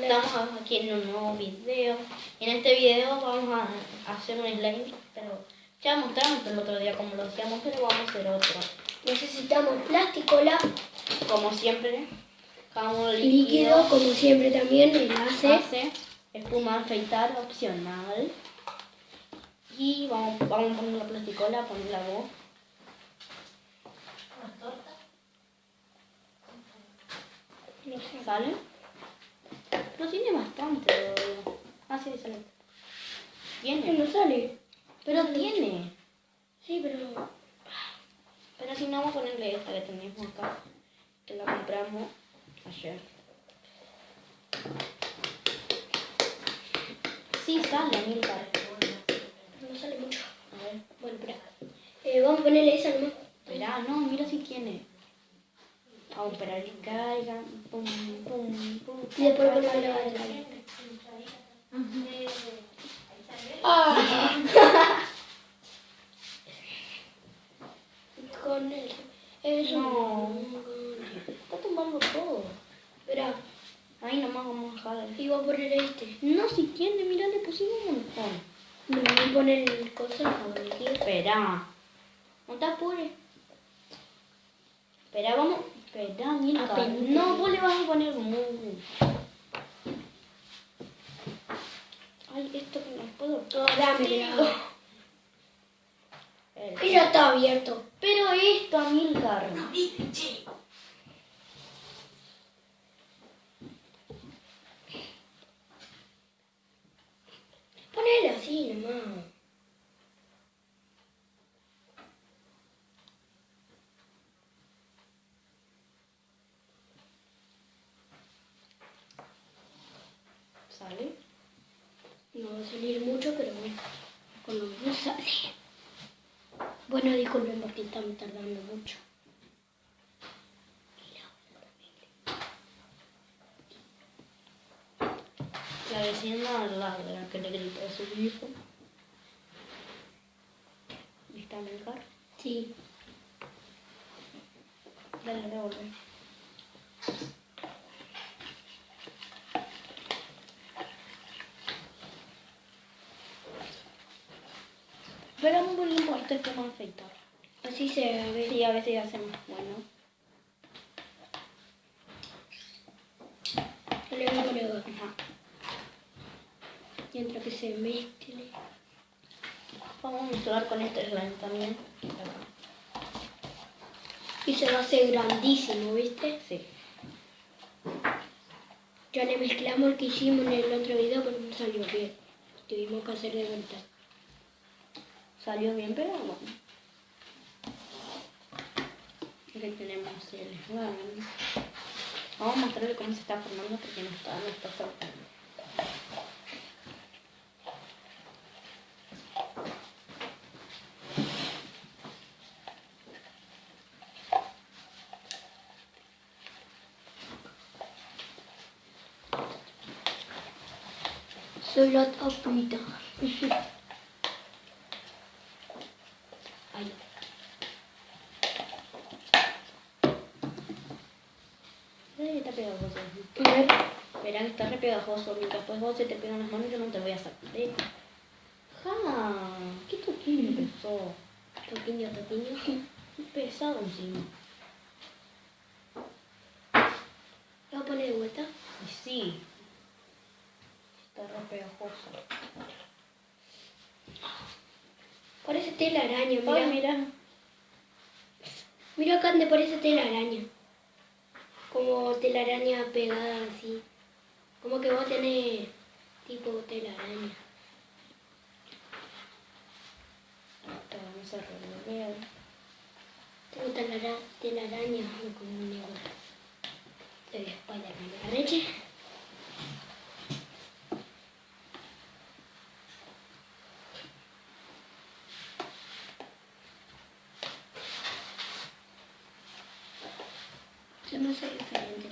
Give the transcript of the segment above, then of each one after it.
Estamos aquí en un nuevo video. En este video vamos a hacer un slime, pero ya mostramos el otro día como lo hacíamos, pero vamos a hacer otro. Necesitamos plástico, Como siempre, jabón líquido, como siempre también, enlace, espuma afeitar opcional. Y vamos a poner la plasticola, poner la voz. ¿Sale? No tiene bastante. Ah, sí, sale. Tiene. No sale. Pero tiene. Sí, pero... Pero si no, vamos a ponerle esta que teníamos acá. Que la compramos ayer. Sí, sale, Amilcar. No sale mucho. A ver. Bueno, espera. Vamos a ponerle esa nomás. Esperá, no, mira si tiene. Vamos a esperar que caiga. Pum, pum, pum. Y después ponemos la otra. ¡Ah! Con el... Eso. No. Está tumbando todo. Espera. Ahí nomás vamos a dejar. Y voy a poner este. No, si tiene, mira, le pusimos un montón. No, voy a poner el coso. Espera. No te apures. Espera, vamos. Espera, mira. No, vos le vas a poner muy. Ay, esto que no puedo. Dámelo. Que ya está abierto. Pero esto, Amilcar. Ponele así nomás. ¿Sale? No va a salir mucho, pero bueno. Con lo menos sale. Bueno, disculpen porque estamos tardando mucho. La vecina la que le gritó a su hijo. ¿Viste a Amilcar? Sí. Dale, devuelve. Esperamos un poquito esto es como afeitar. Así se ve. Sí, a veces hacemos bueno. Le voy a poner acá. Ajá. Mientras que se mezcle. Vamos a mezclar con este slime también. Y se va a hacer grandísimo, ¿viste? Sí. Ya le mezclamos el que hicimos en el otro video, pero no salió bien. Tuvimos que hacer de vuelta. Salió bien, pero bueno. Aquí tenemos el slime. Vamos a mostrarle cómo se está formando porque no está soltando. Soy la tapita. Ahí. Está pegajoso. A ver. Verán que está re pegajoso. Mientras después vos se te pegan las manos, yo no te voy a sacar. ¡Ja! ¿Qué toquín empezó? Toquiño. Qué pesado encima. ¿Lo voy a poner de vuelta? Y sí. Está re pegajoso. Parece telaraña, mira. Ay, mira. Mira acá donde parece telaraña. Como telaraña pegada así. Como que vos tenés tipo telaraña. Ahorita vamos a revolver. Tengo telaraña con un negro. Soy Spider-Man de la leche. Yo no soy diferente.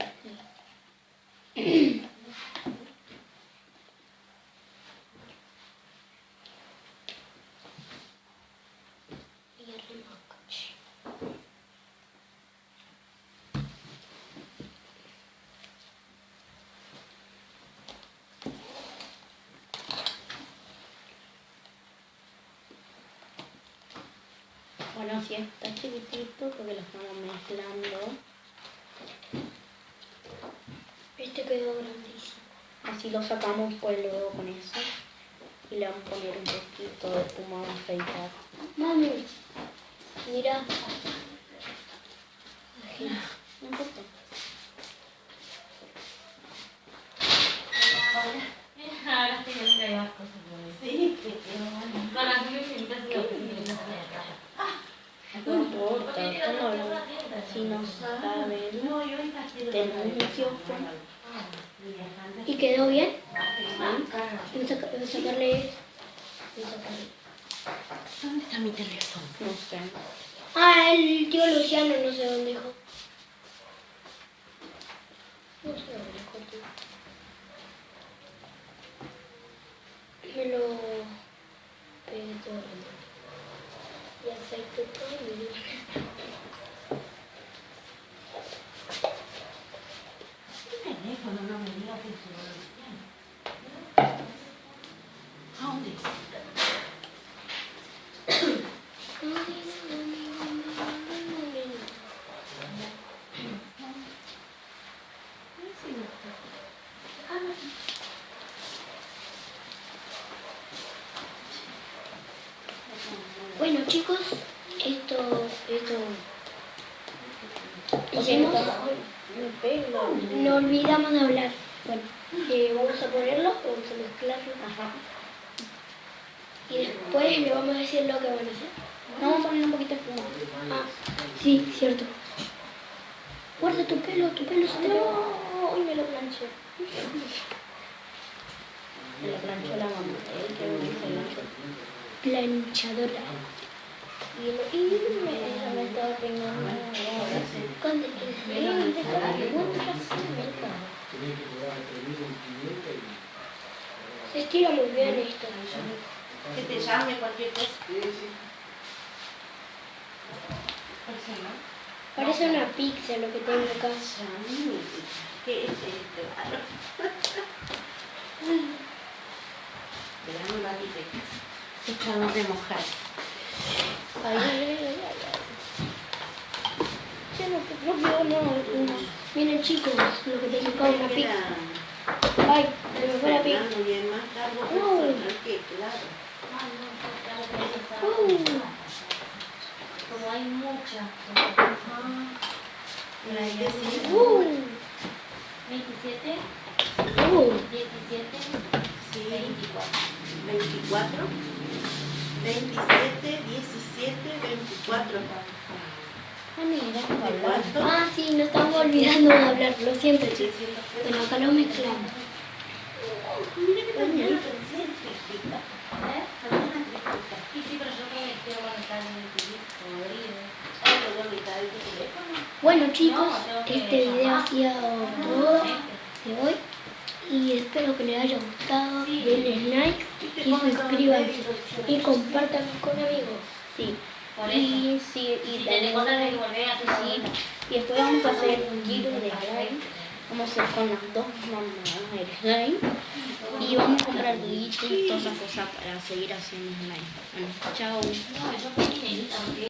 Bueno, si está chiquitito porque lo estamos mezclando. Este quedó grandísimo. Así lo sacamos pues luego con eso. Y le vamos a poner un poquito de espuma de afeitar. Mami, mira. No importa. Ahora estoy viendo que hay más cosas. Sí, con las infinitas y No importa, si no saben, tenemos un kiosco. ¿Y quedó bien? ¿Sí? Voy a sacarle. ¿Dónde está mi teléfono? No sé. Ah, el tío Luciano no sé dónde dejó. No sé dónde dejó el tío. Me lo pegué todo y aceite todo y me El teléfono no me diga que se lo decían. ¿A dónde? Bueno chicos, esto Hicimos hicimos. mi pelo. No olvidamos de hablar. Bueno, vamos a ponerlo, vamos a mezclarlo. Ajá. Y después le vamos a decir lo que van a hacer. No, vamos a poner un poquito de espuma. Ah, sí, cierto. Guarda tu pelo se te pegó. No, hoy me lo planché. Me lo planchó la mamá. Qué bonito planchó. Planchadora. Y me estaba peinando. ¿Cuándo se estira muy bien esto. Que te llame cualquier cosa. Parece una pizza lo que tengo acá. ¿Qué es esto? Veamos un ratito. Echamos de mojar. Ay, ay, ay, ay, ay. Ya no quedó nada de espuma. Miren chicos, lo que tengo acá una pizza. Ay, se me fue la pizza. Y es más largo que claro. Como hay muchas. 27, 27, 17, sí, 24. 24, 27, 17, 24. Ah, mira, ¿Cuánto? Ah, sí, nos estamos olvidando de hablar, lo siento chicos. Bueno, acá lo mezclamos. Mira que también lo pensé en frijita. Sí, sí, pero yo creo que quiero conectar en el teléfono. Bueno chicos, este video ha sido todo de hoy y espero que les haya gustado. Denle like y suscríbanse y compartan con amigos. Sí. Y sí, y después vamos a hacer un giro de slime. Vamos a hacer con las dos mamás el slime. Y vamos a comprar glitch y todas esas cosas para seguir haciendo slime. Bueno, chao.